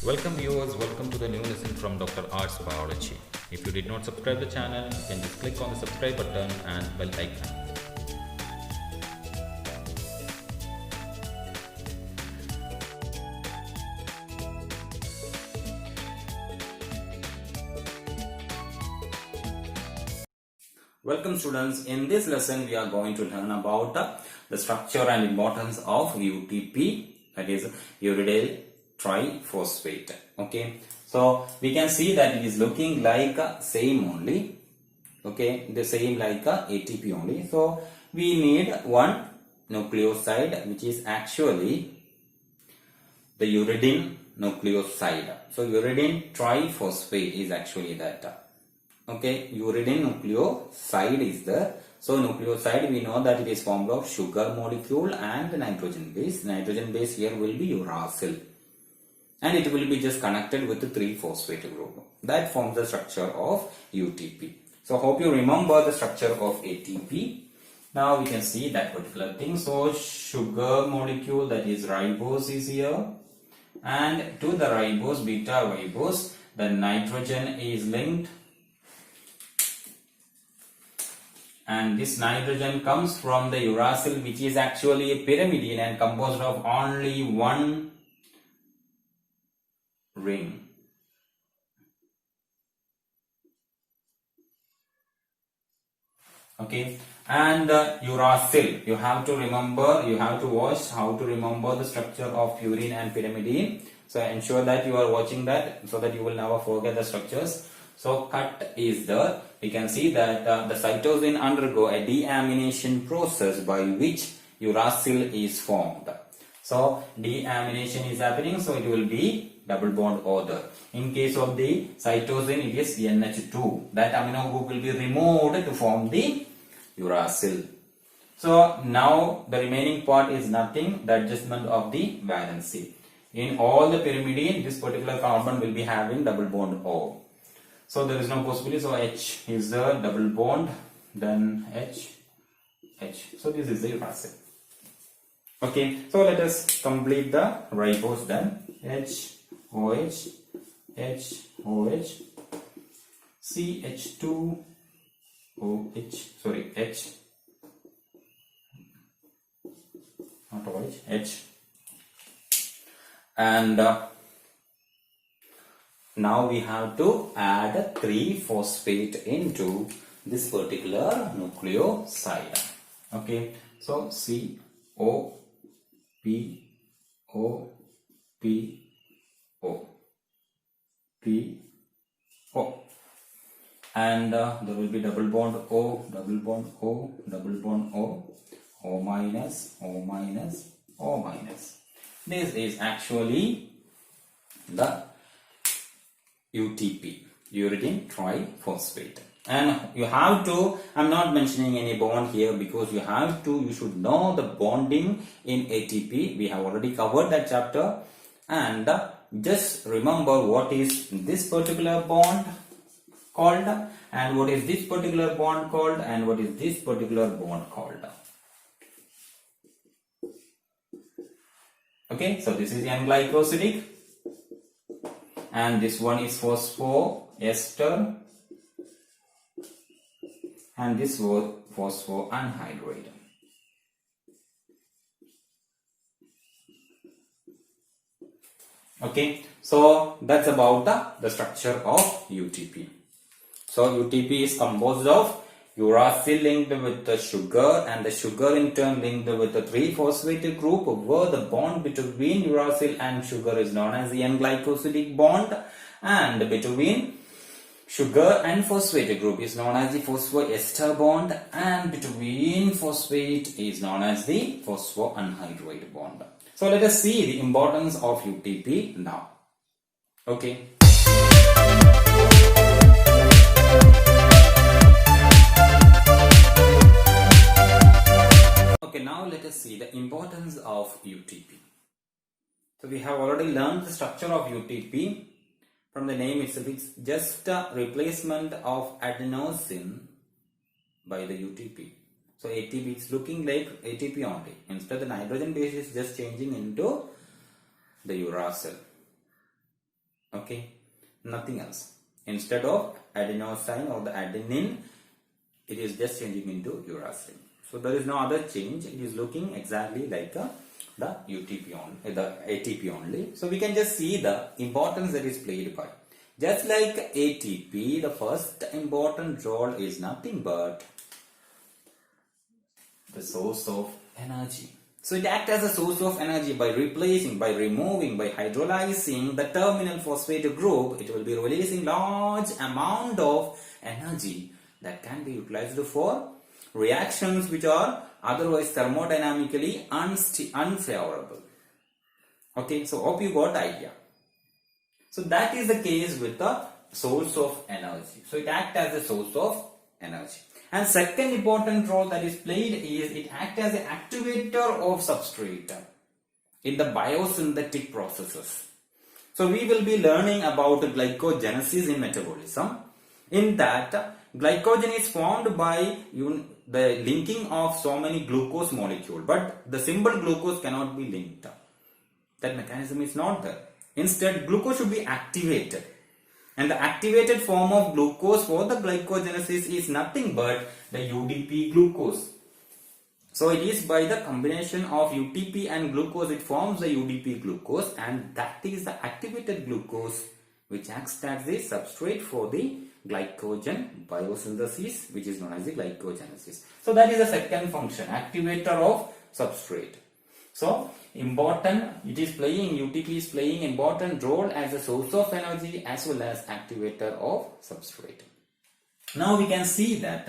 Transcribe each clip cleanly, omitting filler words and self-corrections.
Welcome viewers, welcome to the new lesson from Dr. Arts Biology. If you did not subscribe the channel, you can just click on the subscribe button and bell icon. Welcome students, in this lesson we are going to learn about the structure and importance of UTP, that is uridyl triphosphate. Okay, so we can see that it is looking like same only, okay, the same like ATP only. So we need one nucleoside which is actually the uridine nucleoside. So uridine triphosphate is actually that. Okay, uridine nucleoside is there. So nucleoside, we know that it is formed of sugar molecule and nitrogen base. Nitrogen base here will be uracil, and it will be just connected with the 3-phosphate group. That forms the structure of UTP. So hope you remember the structure of ATP. Now we can see that particular thing. So sugar molecule, that is ribose, is here, and to the ribose, beta ribose, the nitrogen is linked. And this nitrogen comes from the uracil, which is actually a pyrimidine and composed of only one ring. Okay, and uracil, you have to remember, you have to watch how to remember the structure of purine and pyrimidine. So ensure that you are watching that so that you will never forget the structures. So cut is there. We can see that the cytosine undergo a deamination process by which uracil is formed. So deamination is happening, so it will be double bond order. In case of the cytosine, it is NH2. That amino group will be removed to form the uracil. So now the remaining part is nothing, the adjustment of the valency. In all the pyrimidine, this particular carbon will be having double bond O. So there is no possibility. So H is the double bond, then H. So this is the uracil. Okay, so let us complete the ribose then. HOH, HOH, CH2, OH, sorry, H, not OH, H. And now we have to add 3-phosphate into this particular nucleoside. Okay, so C O P O P O P O, and there will be double bond O, double bond O, double bond O, O minus, O minus, O minus. This is actually the UTP, uridine triphosphate. And you have to, I'm not mentioning any bond here because you should know the bonding in ATP. We have already covered that chapter. And just remember what is this particular bond called, and what is this particular bond called, and what is this particular bond called. Okay, so this is N-glycosidic, and this one is phosphoester, and this was phosphoanhydride. Okay, so that's about the structure of UTP. So UTP is composed of uracil linked with the sugar, and the sugar in turn linked with the 3-phosphate group, where the bond between uracil and sugar is known as the N-glycosidic bond, and between sugar and phosphate group is known as the phosphoester bond, and between phosphate is known as the phosphoanhydride bond. So let us see the importance of UTP now. Okay. Okay, now let us see the importance of UTP. So we have already learned the structure of UTP. From the name itself, it's just a replacement of adenosine by the UTP. So ATP is looking like ATP only. Instead, the nitrogen base is just changing into the uracil. Okay, nothing else. Instead of adenosine or the adenine, it is just changing into uracil. So there is no other change. It is looking exactly like the UTP only, the ATP only. So we can just see the importance that is played by. Just like ATP, the first important role is nothing but the source of energy. So it acts as a source of energy by replacing, by removing, by hydrolyzing the terminal phosphate group. It will be releasing large amount of energy that can be utilized for reactions which are otherwise thermodynamically unfavorable. Okay, so hope you got idea. So that is the case with the source of energy. So it acts as a source of energy. And second important role that is played is it acts as an activator of substrate in the biosynthetic processes. So we will be learning about glycogenesis in metabolism. In that, glycogen is formed by the linking of so many glucose molecule, but the symbol glucose cannot be linked. That mechanism is not there. Instead, glucose should be activated. And the activated form of glucose for the glycogenesis is nothing but the UDP glucose. So it is by the combination of UTP and glucose it forms the UDP glucose, and that is the activated glucose which acts as the substrate for the glycogen biosynthesis, which is known as the glycogenesis. So that is the second function, activator of substrate. So important, it is playing, UTP is playing important role as a source of energy as well as activator of substrate. Now we can see that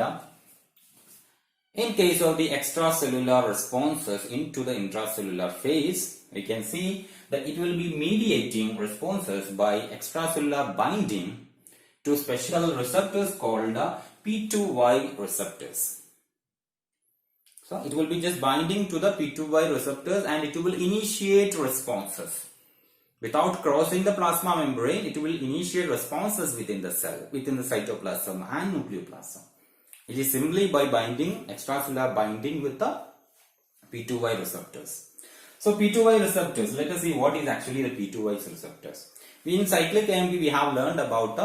in case of the extracellular responses into the intracellular phase, we can see that it will be mediating responses by extracellular binding to special receptors called P2Y receptors. So it will be just binding to the P2Y receptors and it will initiate responses. Without crossing the plasma membrane, it will initiate responses within the cell, within the cytoplasm and nucleoplasm. It is simply by binding, extracellular binding with the P2Y receptors. So P2Y receptors, let us see what is actually the P2Y receptors. In cyclic AMP we have learned about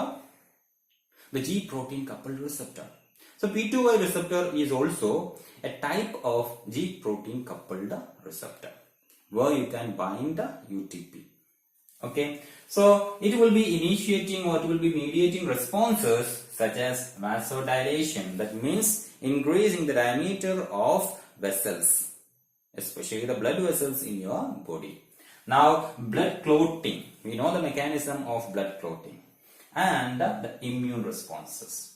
the G protein coupled receptor. So P2Y receptor is also a type of G protein coupled receptor where you can bind the UTP. Okay, so it will be initiating or it will be mediating responses such as vasodilation, that means increasing the diameter of vessels, especially the blood vessels in your body. Now blood clotting, we know the mechanism of blood clotting, and the immune responses.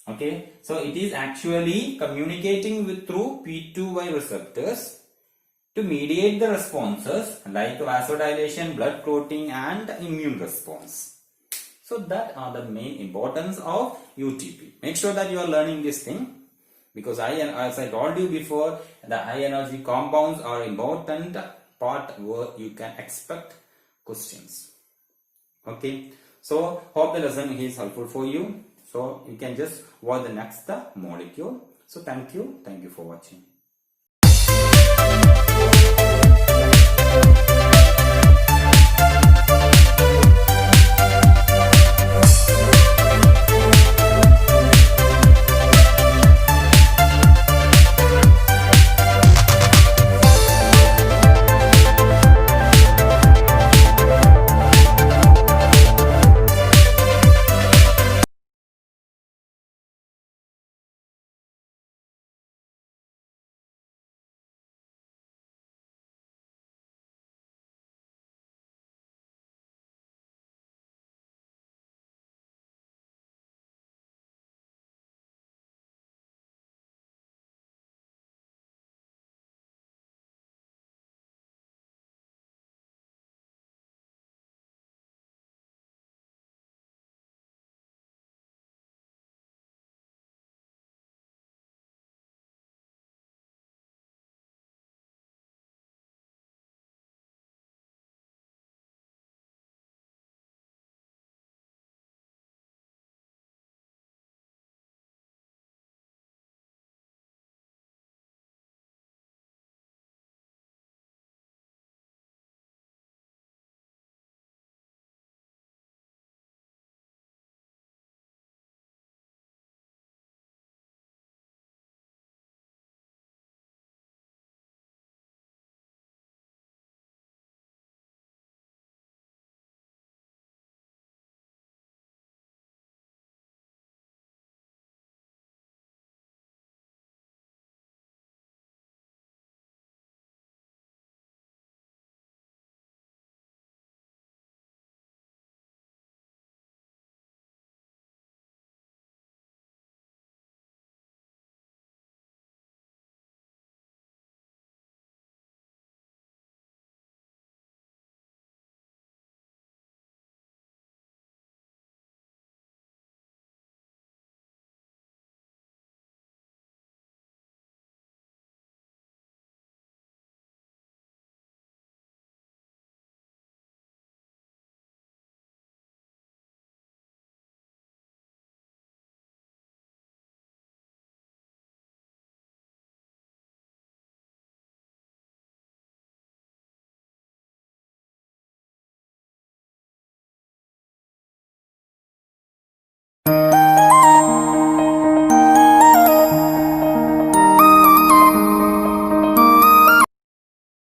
Okay, so it is actually communicating through P2Y receptors to mediate the responses like vasodilation, blood clotting and immune response. So that are the main importance of UTP. Make sure that you are learning this thing, because as I told you before, the high energy compounds are important part where you can expect questions. Okay, so hope the lesson is helpful for you. So you can just watch the next molecule. So thank you for watching.